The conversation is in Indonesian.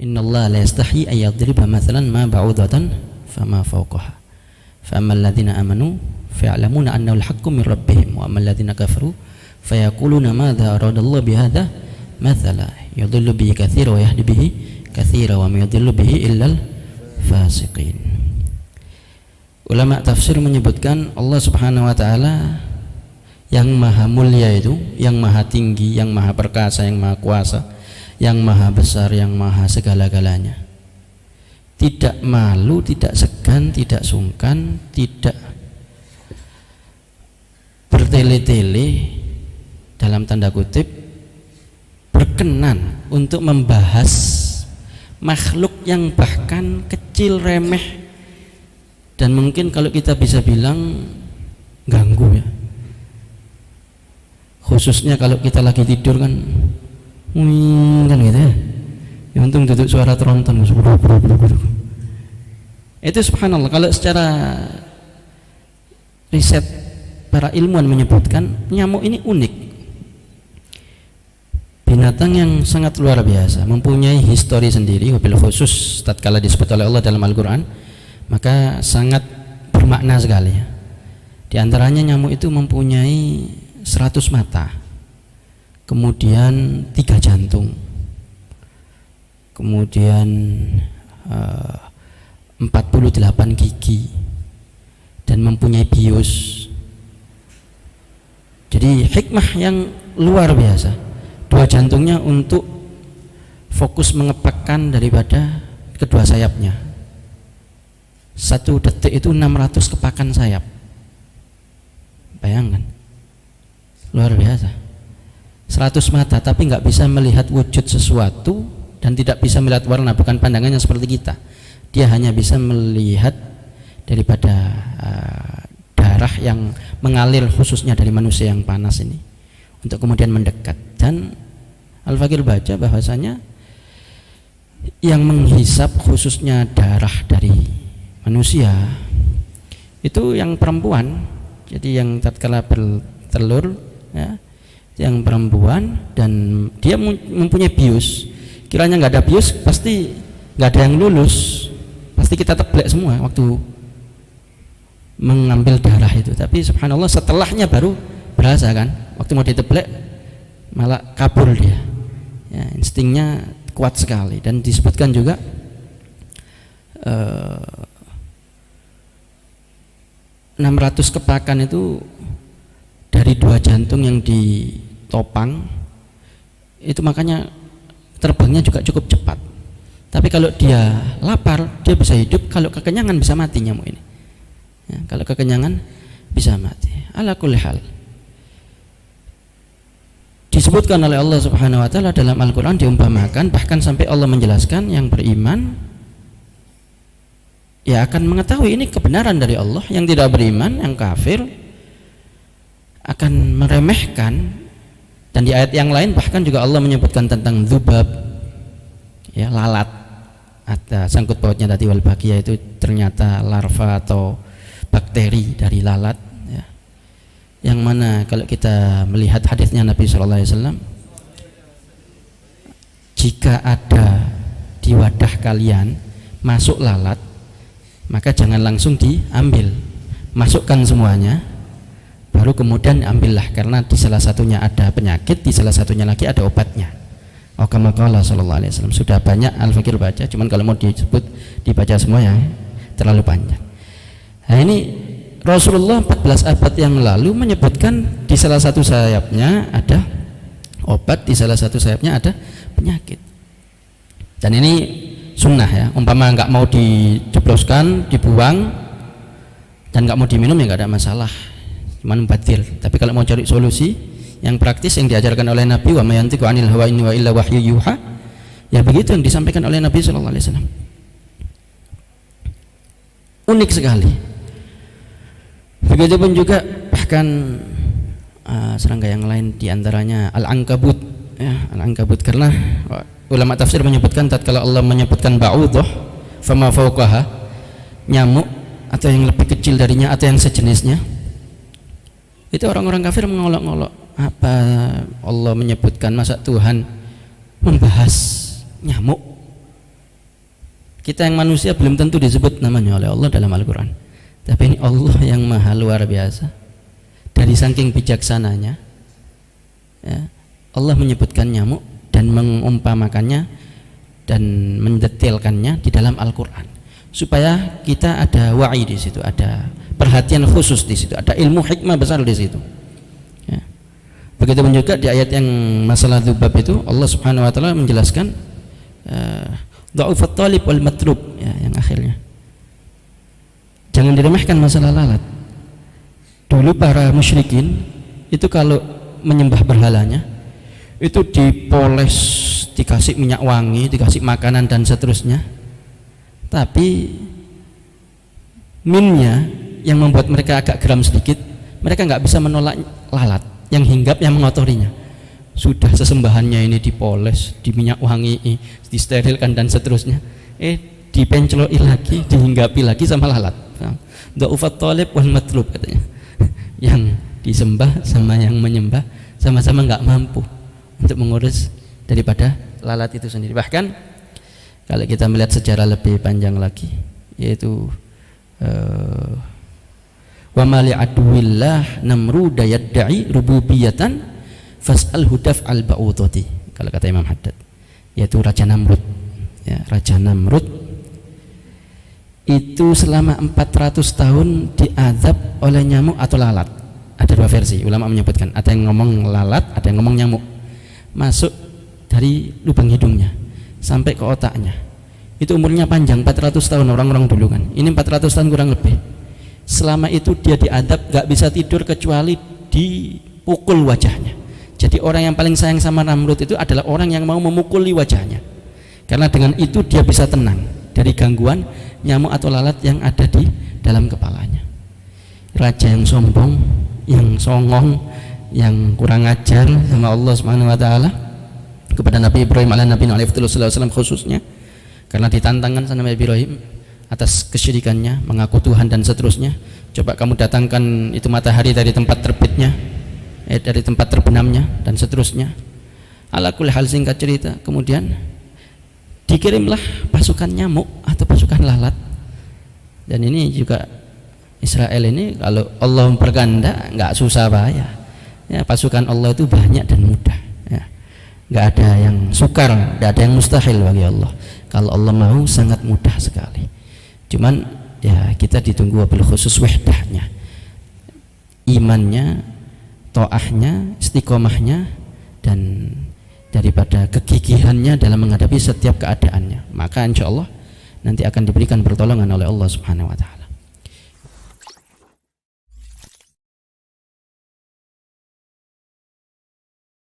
Innallaha la yastahi ay yadriba mathalan ma ba'udatan fama fawqaha. Fa ammal ladzina amanu fa'lamuna annahu al-haqqu min rabbihim wa ammal ladzina kafaru fayaquluna madza aradallahu bihadza mathala yudhillu bihi katsira wa yahdi bihi katsira wa may yudhillu bihi illal fasiqin. Ulama tafsir menyebutkan Allah Subhanahu wa taala yang maha mulia itu, yang maha tinggi, yang maha perkasa, yang maha kuasa, yang maha besar, yang maha segala-galanya. Tidak malu, tidak segan, tidak sungkan, tidak bertele-tele dalam tanda kutip berkenan untuk membahas makhluk yang bahkan kecil, remeh, dan mungkin kalau kita bisa bilang ganggu ya, khususnya kalau kita lagi tidur kan kan gitu ya, yang untung duduk suara tronton itu subhanallah. Kalau secara riset para ilmuwan menyebutkan nyamuk ini unik, binatang yang sangat luar biasa, mempunyai histori sendiri, wabil khusus tatkala disebut oleh Allah dalam Al-Quran maka sangat bermakna sekali. Di antaranya nyamuk itu mempunyai 100 mata, kemudian 3 jantung, kemudian 48 gigi, dan mempunyai bius. Jadi hikmah yang luar biasa. 2 jantungnya untuk fokus mengepakkan daripada kedua sayapnya. 1 detik itu 600 kepakan sayap. Bayangkan, luar biasa. 100 mata tapi nggak bisa melihat wujud sesuatu dan tidak bisa melihat warna, bukan pandangannya seperti kita. Dia hanya bisa melihat daripada darah yang mengalir khususnya dari manusia yang panas ini untuk kemudian mendekat. Dan Al-Fakir baca bahwasanya yang menghisap khususnya darah dari manusia itu yang perempuan. Jadi yang tatkala bertelur ya, yang perempuan, dan dia mempunyai bius. Kiranya nggak ada bius pasti nggak ada yang lulus, pasti kita teblek semua waktu mengambil darah itu. Tapi subhanallah setelahnya baru berasa kan, waktu mau diteblek malah kabur dia ya, instingnya kuat sekali. Dan disebutkan juga 600 kepakan itu dari 2 jantung yang ditopang itu, makanya terbangnya juga cukup cepat. Tapi kalau dia lapar dia bisa hidup, kalau kekenyangan bisa mati nyamuk ini ya, kalau kekenyangan bisa mati. Ala kulli hal, disebutkan oleh Allah Subhanahu wa taala dalam Al-Qur'an, diumpamakan bahkan sampai Allah menjelaskan yang beriman ya akan mengetahui ini kebenaran dari Allah, yang tidak beriman, yang kafir akan meremehkan. Dan di ayat yang lain bahkan juga Allah menyebutkan tentang dzubab ya, lalat. Ada sangkut pautnya tadi wal baqiyah itu ternyata larva atau bakteri dari lalat ya. Yang mana kalau kita melihat hadisnya Nabi SAW, jika ada di wadah kalian masuk lalat, maka jangan langsung diambil, masukkan semuanya, baru kemudian ambillah, karena di salah satunya ada penyakit, di salah satunya lagi ada obatnya. Oh, kama qala sallallahu alaihi wasallam. Sudah banyak Al-Fakir baca, cuman kalau mau disebut dibaca semua ya terlalu panjang. Nah ini Rasulullah 14 abad yang lalu menyebutkan di salah satu sayapnya ada obat, di salah satu sayapnya ada penyakit. Dan ini sunnah ya, umpama nggak mau dijebloskan, dibuang, dan nggak mau diminum ya nggak ada masalah, cuman mubadzir. Tapi kalau mau cari solusi yang praktis yang diajarkan oleh Nabi, wa may yantiqu 'anil hawa in huwa illa wahyu yuha, ya begitu yang disampaikan oleh Nabi sallallahu alaihi wasallam. Unik sekali. Begitupun juga bahkan serangga yang lain, diantaranya Al-Ankabut ya, Al-Ankabut, karena ulama tafsir menyebutkan tatkala Allah menyebutkan ba'udah fama fawqaha, nyamuk atau yang lebih kecil darinya atau yang sejenisnya, itu orang-orang kafir mengolok-olok, apa Allah menyebutkan, masa Tuhan membahas nyamuk? Kita yang manusia belum tentu disebut namanya oleh Allah dalam Al-Quran, tapi ini Allah yang maha luar biasa. Dari saking bijaksananya ya, Allah menyebutkan nyamuk dan mengumpamakannya dan mendetailkannya di dalam Al-Quran, supaya kita ada wa'i di situ, ada perhatian khusus di situ, ada ilmu hikmah besar di situ ya. Begitu juga di ayat yang masalah dzubab itu Allah Subhanahu wa taala menjelaskan dha'ufat talib wal matlub ya, yang akhirnya jangan diremehkan masalah lalat. Dulu para musyrikin itu kalau menyembah berhalanya itu dipoles, dikasih minyak wangi, dikasih makanan dan seterusnya, tapi minnya yang membuat mereka agak geram sedikit, mereka nggak bisa menolak lalat yang hinggap yang mengotorinya. Sudah sesembahannya ini dipoles, di minyak wangi, disterilkan dan seterusnya, dipenceloi lagi, dihinggapi lagi sama lalat. Dha'ufat talib wal matlub katanya. Yang disembah sama yang menyembah sama-sama nggak mampu untuk mengurus daripada lalat itu sendiri. Bahkan kalau kita melihat sejarah lebih panjang lagi, yaitu wa mali aduwillah namruda yadda'i rububiyatan fas'al hudaf al ba'udati, kalau kata Imam Haddad, yaitu Raja Namrud ya, Raja Namrud itu selama 400 tahun diazab oleh nyamuk atau lalat. Ada dua versi ulama menyebutkan, ada yang ngomong lalat, ada yang ngomong nyamuk. Masuk dari lubang hidungnya sampai ke otaknya. Itu umurnya panjang, 400 tahun orang-orang dulu kan. Ini 400 tahun kurang lebih. Selama itu dia diadab, gak bisa tidur kecuali dipukul wajahnya. Jadi orang yang paling sayang sama Namrud itu adalah orang yang mau memukuli wajahnya, karena dengan itu dia bisa tenang dari gangguan nyamuk atau lalat yang ada di dalam kepalanya. Raja yang sombong, yang songong, yang kurang ajar sama Allah Subhanahu wa taala kepada Nabi Ibrahim alaihi khususnya, karena ditantangkan sama Nabi Ibrahim atas kesyirikannya, mengaku Tuhan dan seterusnya. Coba kamu datangkan itu matahari dari tempat terbitnya, dari tempat terbenamnya dan seterusnya. Ala kulli hal, singkat cerita, kemudian dikirimlah pasukan nyamuk atau pasukan lalat. Dan ini juga Israel ini kalau Allah memperganda nggak susah payah ya, pasukan Allah itu banyak dan mudah ya. Nggak ada yang sukar, nggak ada yang mustahil bagi Allah. Kalau Allah mau sangat mudah sekali. Cuman ya kita ditunggu wabil khusus wahdahnya, imannya, to'ahnya, istiqomahnya, dan daripada kegigihannya dalam menghadapi setiap keadaannya. Maka insya Allah nanti akan diberikan pertolongan oleh Allah Subhanahu wa taala.